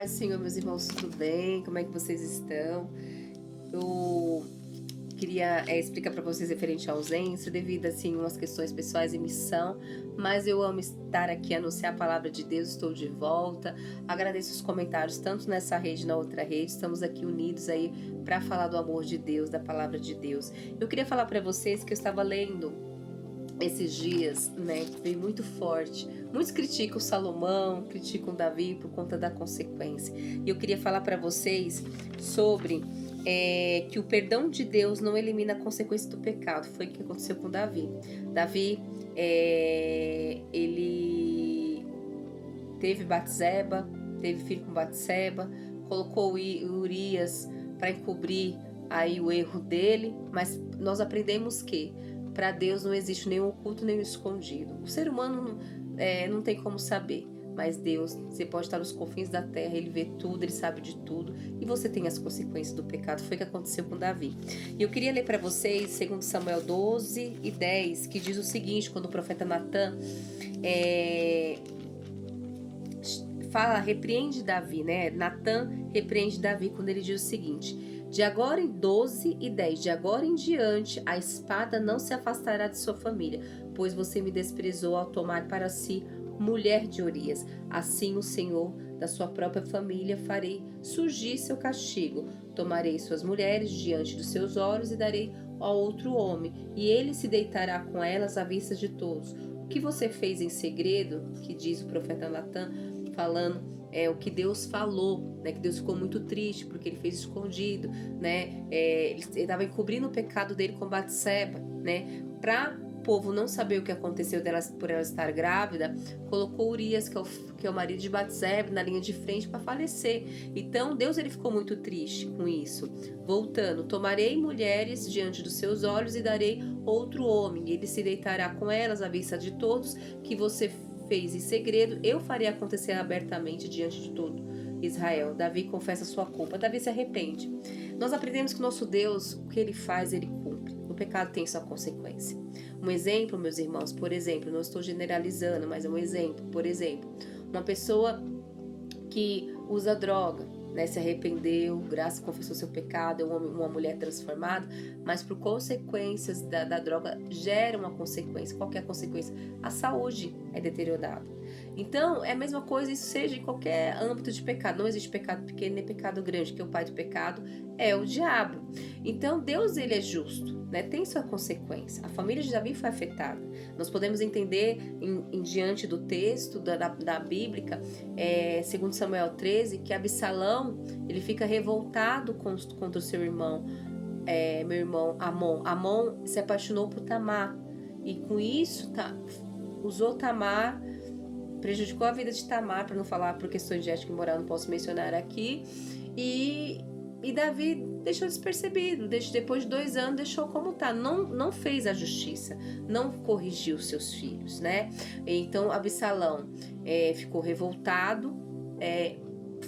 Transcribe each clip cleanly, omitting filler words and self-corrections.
Senhor, meus irmãos, tudo bem? Como é que vocês estão? Eu queria explicar para vocês referente à ausência, devido assim umas questões pessoais e missão, mas eu amo estar aqui, anunciar a palavra de Deus. Estou de volta. Agradeço os comentários tanto nessa rede, na outra rede. Estamos aqui unidos aí para falar do amor de Deus, da palavra de Deus. Eu queria falar para vocês que eu estava lendo esses dias, né, veio muito forte. Muitos criticam Salomão, criticam Davi por conta da consequência. E eu queria falar para vocês sobre que o perdão de Deus não elimina a consequência do pecado. Foi o que aconteceu com Davi. Davi, ele teve Batseba, teve filho com Batseba, colocou Urias para encobrir aí o erro dele, mas nós aprendemos que para Deus não existe nenhum oculto, nem escondido. O ser humano não tem como saber, mas Deus, você pode estar nos confins da terra, Ele vê tudo, Ele sabe de tudo, e você tem as consequências do pecado. Foi o que aconteceu com Davi. E eu queria ler para vocês, 2 Samuel 12:10, que diz o seguinte, quando o profeta Natan repreende Davi, né? Natan repreende Davi quando ele diz o seguinte: de agora em 12:10, de agora em diante, a espada não se afastará de sua família, pois você me desprezou ao tomar para si mulher de Urias. Assim o Senhor da sua própria família farei surgir seu castigo. Tomarei suas mulheres diante dos seus olhos e darei a outro homem, e ele se deitará com elas à vista de todos. O que você fez em segredo, que diz o profeta Natan, falando o que Deus falou, né? Que Deus ficou muito triste porque ele fez escondido, né? Ele estava encobrindo o pecado dele com Batseba, né? Para o povo não saber o que aconteceu por ela estar grávida, colocou Urias, que é o marido de Batseba, na linha de frente para falecer. Então Deus ele ficou muito triste com isso. Voltando, tomarei mulheres diante dos seus olhos e darei outro homem, e ele se deitará com elas à vista de todos. Que você fez em segredo, eu farei acontecer abertamente diante de todo Israel. Davi confessa sua culpa, Davi se arrepende. Nós aprendemos que o nosso Deus, o que ele faz, ele cumpre. O pecado tem sua consequência. Um exemplo, meus irmãos, por exemplo, não estou generalizando, mas é um exemplo. Por exemplo, uma pessoa que usa droga, né, se arrependeu, graças, confessou seu pecado, é uma mulher transformada, mas por consequências da droga gera uma consequência. Qual que é a consequência? A saúde é deteriorada. Então, é a mesma coisa, isso seja em qualquer âmbito de pecado. Não existe pecado pequeno nem pecado grande, que o pai do pecado é o diabo. Então, Deus, ele é justo, né? Tem sua consequência. A família de Davi foi afetada. Nós podemos entender, em diante do texto da Bíblica, 2 Samuel 13, que Absalão, ele fica revoltado contra o seu irmão, meu irmão Amon. Amon se apaixonou por Tamar, e com isso usou Tamar, prejudicou a vida de Tamar, para não falar por questões de ética e moral, não posso mencionar aqui, e Davi deixou despercebido, depois de 2 anos deixou como tá, não fez a justiça, não corrigiu seus filhos, né? Então Absalão ficou revoltado,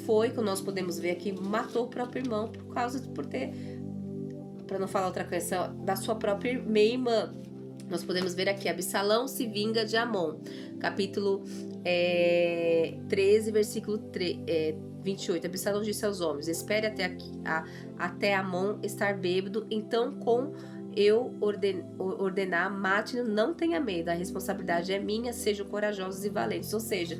foi, como nós podemos ver aqui, matou o próprio irmão por ter, para não falar outra coisa, da sua própria meia-irmã. Nós podemos ver aqui, Absalão se vinga de Amon, capítulo 13, versículo 28. Absalão disse aos homens: espere até Amon estar bêbado, então eu ordenar, mate-no, não tenha medo, a responsabilidade é minha, sejam corajosos e valentes. Ou seja,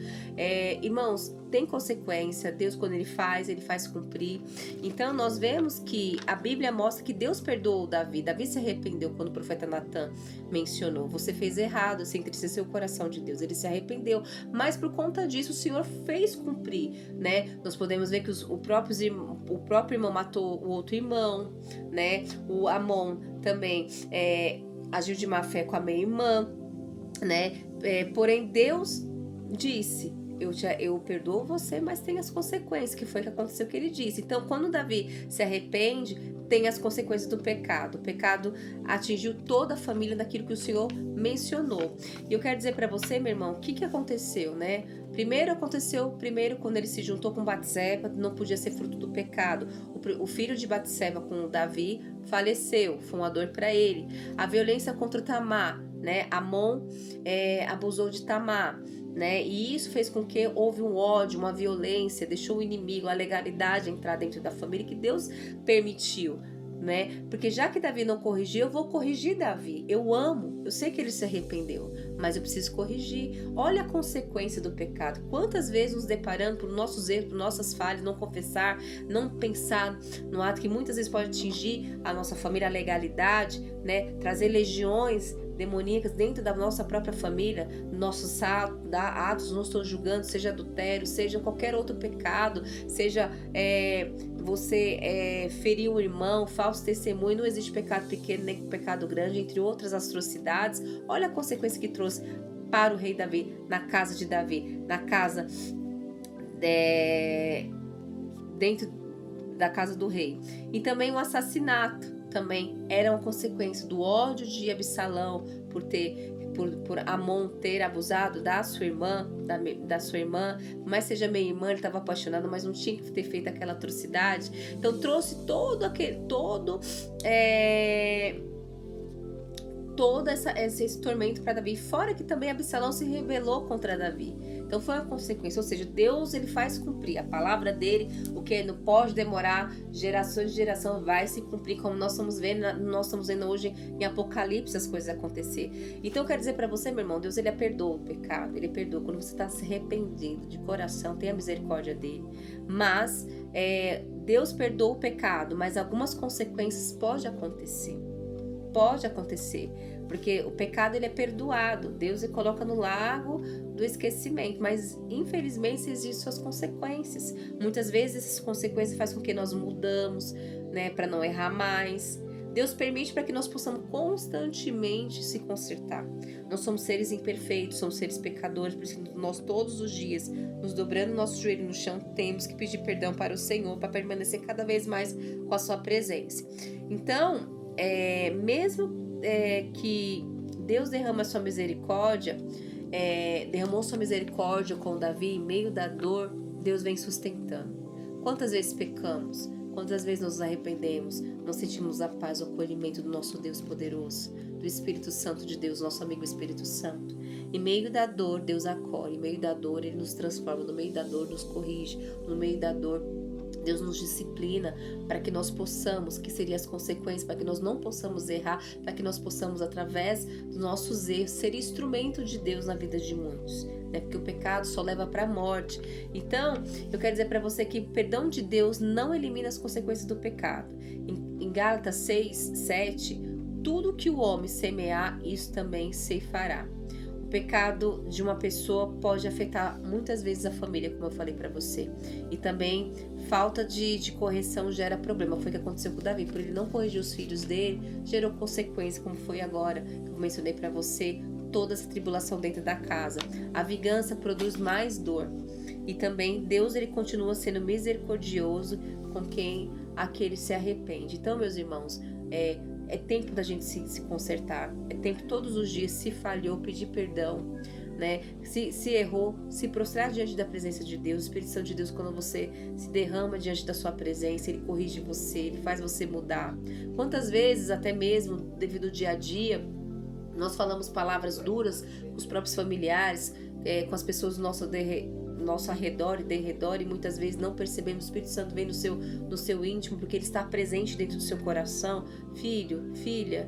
irmãos, tem consequência. Deus, quando ele faz cumprir. Então nós vemos que a Bíblia mostra que Deus perdoou Davi se arrependeu quando o profeta Natan mencionou: você fez errado, você entristeceu o coração de Deus. Ele se arrependeu, mas por conta disso o Senhor fez cumprir, né? Nós podemos ver que o próprio irmão matou o outro irmão, né? O Amon também agiu de má fé com a meia-irmã, né? Porém Deus disse: eu perdoo você, mas tem as consequências, que foi o que aconteceu, que ele disse. Então, quando Davi se arrepende, tem as consequências do pecado. O pecado atingiu toda a família daquilo que o Senhor mencionou. E eu quero dizer para você, meu irmão, o que aconteceu, né? Primeiro quando ele se juntou com Batseba, não podia ser fruto do pecado. O filho de Batseba com Davi faleceu, foi uma dor para ele. A violência contra Tamar, né? Amon abusou de Tamar. né? E isso fez com que houve um ódio, uma violência, deixou o inimigo, a legalidade entrar dentro da família que Deus permitiu, né? Porque já que Davi não corrigiu, eu vou corrigir Davi. Eu amo, eu sei que ele se arrependeu, mas eu preciso corrigir. Olha a consequência do pecado. Quantas vezes nos deparando por nossos erros, por nossas falhas, não confessar, não pensar no ato que muitas vezes pode atingir a nossa família, a legalidade, né? Trazer legiões demoníacas dentro da nossa própria família, nossos atos, não estou julgando, seja adultério, seja qualquer outro pecado, seja você ferir um irmão, falso testemunho, não existe pecado pequeno nem pecado grande, entre outras atrocidades. Olha a consequência que trouxe para o rei Davi, na casa de Davi, na casa dentro da casa do rei. E também o assassinato também era uma consequência do ódio de Absalão por Amon ter abusado da sua irmã, mas seja meia irmã, ele estava apaixonado, mas não tinha que ter feito aquela atrocidade. Então trouxe todo esse tormento para Davi, fora que também Absalão se rebelou contra Davi. Então foi uma consequência, ou seja, Deus ele faz cumprir a palavra dele, o que não pode demorar, gerações de geração vai se cumprir, como nós estamos vendo hoje em Apocalipse as coisas acontecer. Então eu quero dizer para você, meu irmão, Deus ele perdoa o pecado, ele perdoa quando você está se arrependendo de coração, tenha misericórdia dele. Mas Deus perdoa o pecado, mas algumas consequências podem acontecer. Pode acontecer, porque o pecado ele é perdoado, Deus ele coloca no lago do esquecimento, mas infelizmente existem suas consequências. Muitas vezes essas consequências fazem com que nós mudamos, né, para não errar mais. Deus permite para que nós possamos constantemente se consertar. Nós somos seres imperfeitos, somos seres pecadores, por isso nós todos os dias, nos dobrando nosso joelho no chão, temos que pedir perdão para o Senhor, para permanecer cada vez mais com a sua presença. Então, mesmo que Deus derrama sua misericórdia, derramou sua misericórdia com Davi, em meio da dor, Deus vem sustentando. Quantas vezes pecamos? Quantas vezes nos arrependemos? Não sentimos a paz, o acolhimento do nosso Deus poderoso, do Espírito Santo de Deus, nosso amigo Espírito Santo. Em meio da dor, Deus acolhe. Em meio da dor, Ele nos transforma. No meio da dor, nos corrige. No meio da dor, Deus nos disciplina para que nós possamos, que seriam as consequências, para que nós não possamos errar, para que nós possamos, através dos nossos erros, ser instrumento de Deus na vida de muitos, né? Porque o pecado só leva para a morte. Então, eu quero dizer para você que o perdão de Deus não elimina as consequências do pecado. Em Gálatas 6:7, tudo que o homem semear, isso também ceifará. O pecado de uma pessoa pode afetar muitas vezes a família, como eu falei para você. E também falta de correção gera problema. Foi o que aconteceu com o Davi. Por ele não corrigir os filhos dele, gerou consequência, como foi agora, que eu mencionei para você, toda essa tribulação dentro da casa. A vingança produz mais dor. E também Deus ele continua sendo misericordioso com quem aquele se arrepende. Então, meus irmãos, é tempo da gente se consertar, é tempo todos os dias, se falhou, pedir perdão, né? Se errou, se prostrar diante da presença de Deus. O Espírito Santo de Deus, quando você se derrama diante da sua presença, ele corrige você, ele faz você mudar. Quantas vezes, até mesmo devido ao dia a dia, nós falamos palavras duras com os próprios familiares, com as pessoas do nosso arredor e derredor, e muitas vezes não percebemos. O Espírito Santo vem no seu íntimo, porque ele está presente dentro do seu coração. Filho, filha,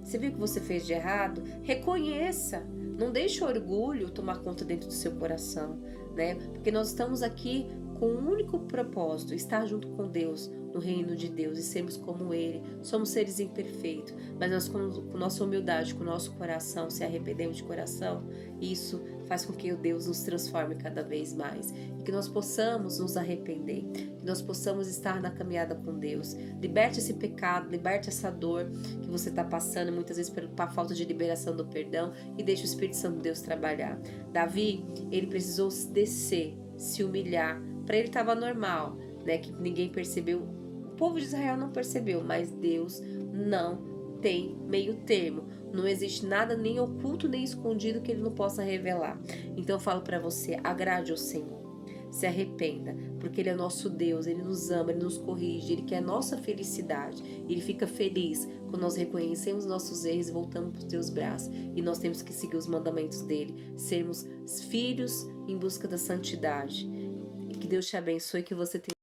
você viu o que você fez de errado? Reconheça, não deixe o orgulho tomar conta dentro do seu coração, né? Porque nós estamos aqui com um único propósito, estar junto com Deus, no reino de Deus, e sermos como Ele. Somos seres imperfeitos, mas nós com nossa humildade, com o nosso coração, se arrependemos de coração, isso faz com que o Deus nos transforme cada vez mais, e que nós possamos nos arrepender, que nós possamos estar na caminhada com Deus. Liberte esse pecado, liberte essa dor que você está passando, muitas vezes pela falta de liberação do perdão, e deixe o Espírito Santo de Deus trabalhar. Davi, ele precisou descer, se humilhar. Para ele estava normal, né, que ninguém percebeu. O povo de Israel não percebeu, mas Deus não tem meio termo. Não existe nada nem oculto nem escondido que ele não possa revelar. Então eu falo para você, agrade ao Senhor. se arrependa, porque Ele é nosso Deus, Ele nos ama, Ele nos corrige, Ele quer a nossa felicidade. Ele fica feliz quando nós reconhecemos nossos erros e voltamos para os teus braços. E nós temos que seguir os mandamentos dEle, sermos filhos em busca da santidade. E que Deus te abençoe, que você tenha